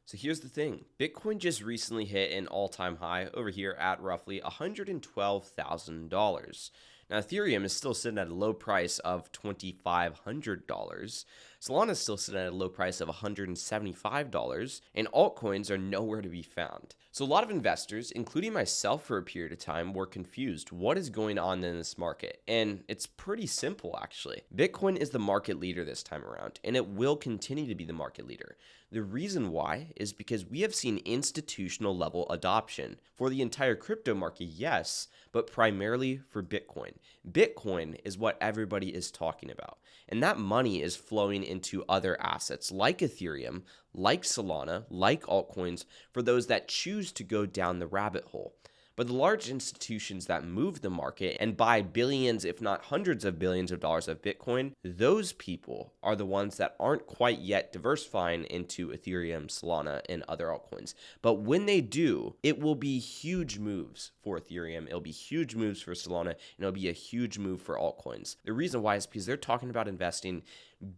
So here's the thing. Bitcoin just recently hit an all-time high over here at roughly $112,000. Now, Ethereum is still sitting at a low price of $2,500. Solana is still sitting at a low price of $175, and altcoins are nowhere to be found. So a lot of investors, including myself for a period of time, were confused. What is going on in this market? And it's pretty simple, actually. Bitcoin is the market leader this time around, and it will continue to be the market leader. The reason why is because we have seen institutional level adoption for the entire crypto market, yes, but primarily for Bitcoin. Bitcoin is what everybody is talking about, and that money is flowing into other assets like Ethereum, like Solana, like altcoins for those that choose to go down the rabbit hole. But the large institutions that move the market and buy billions, if not hundreds of billions of dollars of Bitcoin, those people are the ones that aren't quite yet diversifying into Ethereum, Solana, and other altcoins. But when they do, it will be huge moves for Ethereum. It'll be huge moves for Solana, and it'll be a huge move for altcoins. The reason why is because they're talking about investing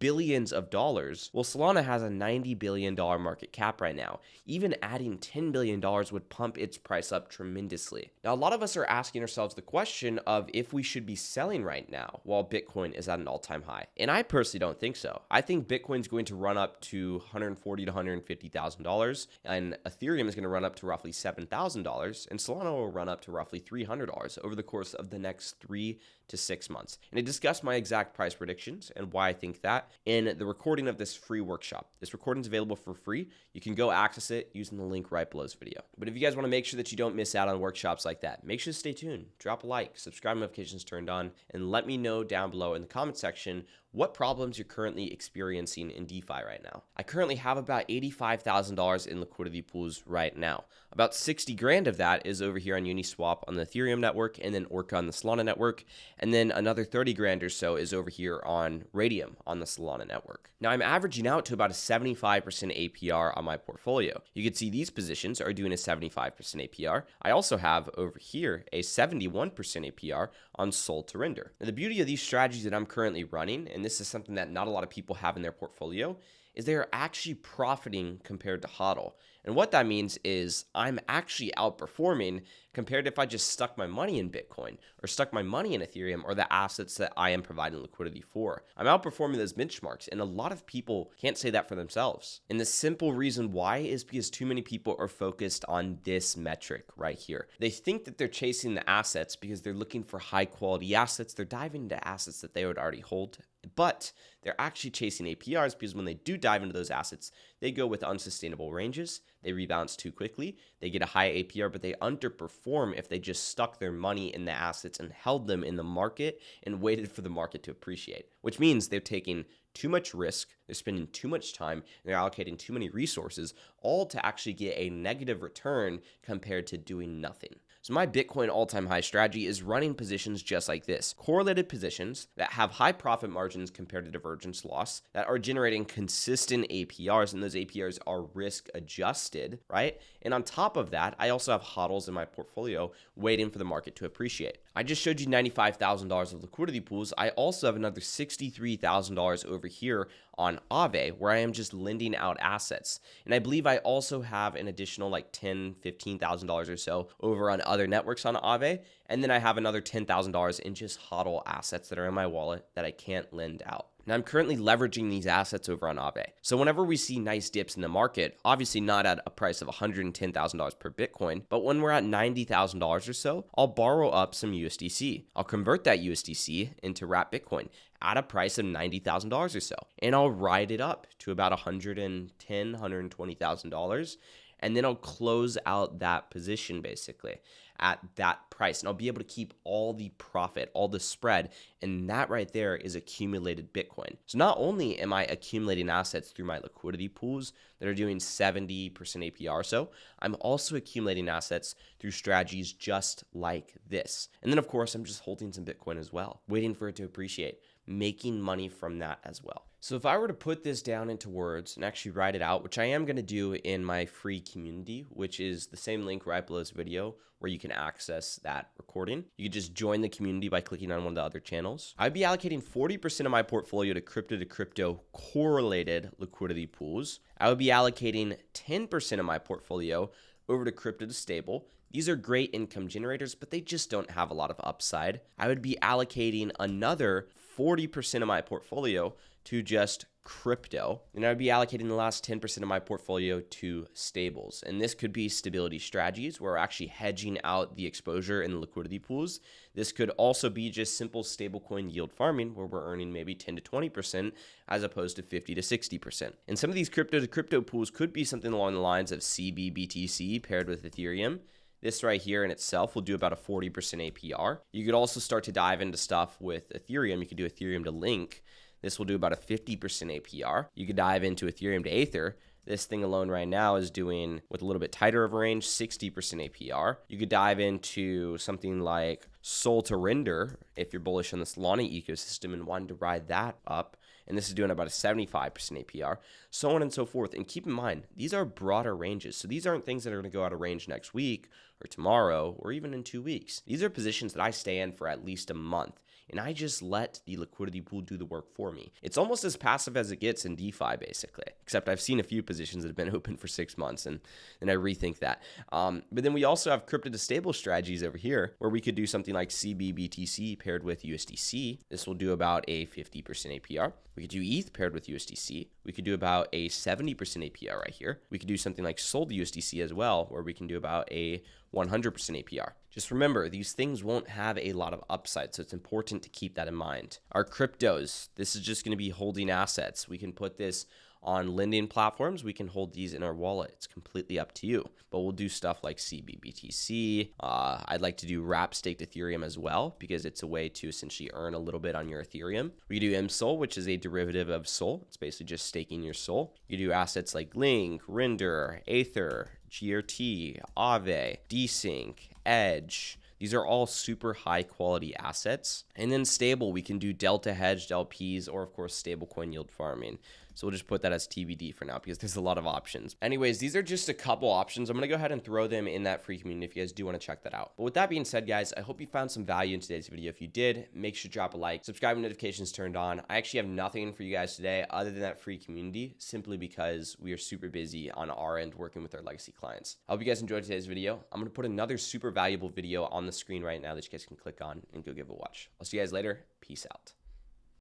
billions of dollars. Well, Solana has a $90 billion market cap right now. Even adding $10 billion would pump its price up tremendously. Now, a lot of us are asking ourselves the question of if we should be selling right now while Bitcoin is at an all-time high. And I personally don't think so. I think Bitcoin's going to run up to $140,000 to $150,000, and Ethereum is going to run up to roughly $7,000, and Solana will run up to roughly $300 over the course of the next 3 to 6 months. And I discussed my exact price predictions and why I think that in the recording of this free workshop. This recording is available for free. You can go access it using the link right below this video. But if you guys want to make sure that you don't miss out on workshops like that, make sure to stay tuned, drop a like, subscribe, notifications turned on, and let me know down below in the comment section what problems you're currently experiencing in DeFi right now. I currently have about $85,000 in liquidity pools right now. About 60 grand of that is over here on Uniswap on the Ethereum network, and then Orca on the Solana network, and then another 30 grand or so is over here on Radium on the Solana network. Now I'm averaging out to about a 75% APR on my portfolio. You can see these positions are doing a 75% APR. I also have over here a 71% APR on Sol to Render. Now the beauty of these strategies that I'm currently running, and this is something that not a lot of people have in their portfolio, is they are actually profiting compared to HODL. And what that means is I'm actually outperforming compared to if I just stuck my money in Bitcoin or stuck my money in Ethereum or the assets that I am providing liquidity for. I'm outperforming those benchmarks, and a lot of people can't say that for themselves. And the simple reason why is because too many people are focused on this metric right here. They think that they're chasing the assets because they're looking for high quality assets. They're diving into assets that they would already hold, but they're actually chasing APRs because when they do dive into those assets, they go with unsustainable ranges, they rebalance too quickly, they get a high APR, but they underperform if they just stuck their money in the assets and held them in the market and waited for the market to appreciate, which means they're taking too much risk, they're spending too much time, and they're allocating too many resources, all to actually get a negative return compared to doing nothing. So my Bitcoin all-time high strategy is running positions just like this. Correlated positions that have high profit margins compared to divergence loss, that are generating consistent APRs, and those APRs are risk adjusted, right? And on top of that, I also have HODLs in my portfolio waiting for the market to appreciate. I just showed you $95,000 of liquidity pools. I also have another $63,000 over here on Aave, where I am just lending out assets. And I believe I also have an additional like $10,000, $15,000 or so over on other networks on Aave. And then I have another $10,000 in just HODL assets that are in my wallet that I can't lend out. Now I'm currently leveraging these assets over on Aave. So whenever we see nice dips in the market, obviously not at a price of $110,000 per Bitcoin, but when we're at $90,000 or so, I'll borrow up some USDC. I'll convert that USDC into wrap Bitcoin at a price of $90,000 or so, and I'll ride it up to about $110,000, $120,000. And then I'll close out that position basically at that price. And I'll be able to keep all the profit, all the spread. And that right there is accumulated Bitcoin. So not only am I accumulating assets through my liquidity pools that are doing 70% APR or so, I'm also accumulating assets through strategies just like this. And then of course, I'm just holding some Bitcoin as well, waiting for it to appreciate, making money from that as well. So if I were to put this down into words and actually write it out, which I am going to do in my free community, which is the same link right below this video where you can access that recording. You could just join the community by clicking on one of the other channels. I'd be allocating 40% of my portfolio to crypto correlated liquidity pools. I would be allocating 10% of my portfolio over to crypto to stable. These are great income generators, but they just don't have a lot of upside. I would be allocating another 40% of my portfolio to just crypto, and I'd be allocating the last 10% of my portfolio to stables. And this could be stability strategies where we're actually hedging out the exposure in the liquidity pools. This could also be just simple stablecoin yield farming where we're earning maybe 10 to 20% as opposed to 50 to 60%. And some of these crypto to crypto pools could be something along the lines of BTC paired with Ethereum. This right here in itself will do about a 40% APR. You could also start to dive into stuff with Ethereum. You could do Ethereum to Link. This will do about a 50% APR. You could dive into Ethereum to Aether. This thing alone right now is doing, with a little bit tighter of a range, 60% APR. You could dive into something like Sol to Render if you're bullish on the Solana ecosystem and wanting to ride that up. And this is doing about a 75% APR, so on and so forth. And keep in mind, these are broader ranges. So these aren't things that are going to go out of range next week or tomorrow or even in 2 weeks. These are positions that I stay in for at least a month. And I just let the liquidity pool do the work for me. It's almost as passive as it gets in DeFi, basically. Except I've seen a few positions that have been open for 6 months, and I rethink that. But then we also have crypto to stable strategies over here, where we could do something like BTC paired with USDC. This will do about a 50% APR. We could do ETH paired with USDC. We could do about a 70% APR right here. We could do something like SOL USDC as well, where we can do about a 100% APR. Just remember, these things won't have a lot of upside, so it's important to keep that in mind. Our cryptos, this is just going to be holding assets. We can put this on lending platforms. We can hold these in our wallet. It's completely up to you. But we'll do stuff like BTC. I'd like to do wrap staked Ethereum as well because it's a way to essentially earn a little bit on your Ethereum. We do MSOL, which is a derivative of SOL. It's basically just staking your SOL. You do assets like Link, Render, Aether, GRT, Aave, Desync, Edge. These are all super high quality assets. And then stable, we can do delta hedged LPs or of course stablecoin yield farming. So we'll just put that as TBD for now because there's a lot of options. Anyways, these are just a couple options. I'm going to go ahead and throw them in that free community if you guys do want to check that out. But with that being said, guys, I hope you found some value in today's video. If you did, make sure to drop a like, subscribe and notifications turned on. I actually have nothing for you guys today other than that free community simply because we are super busy on our end working with our legacy clients. I hope you guys enjoyed today's video. I'm going to put another super valuable video on the screen right now that you guys can click on and go give a watch. I'll see you guys later. Peace out.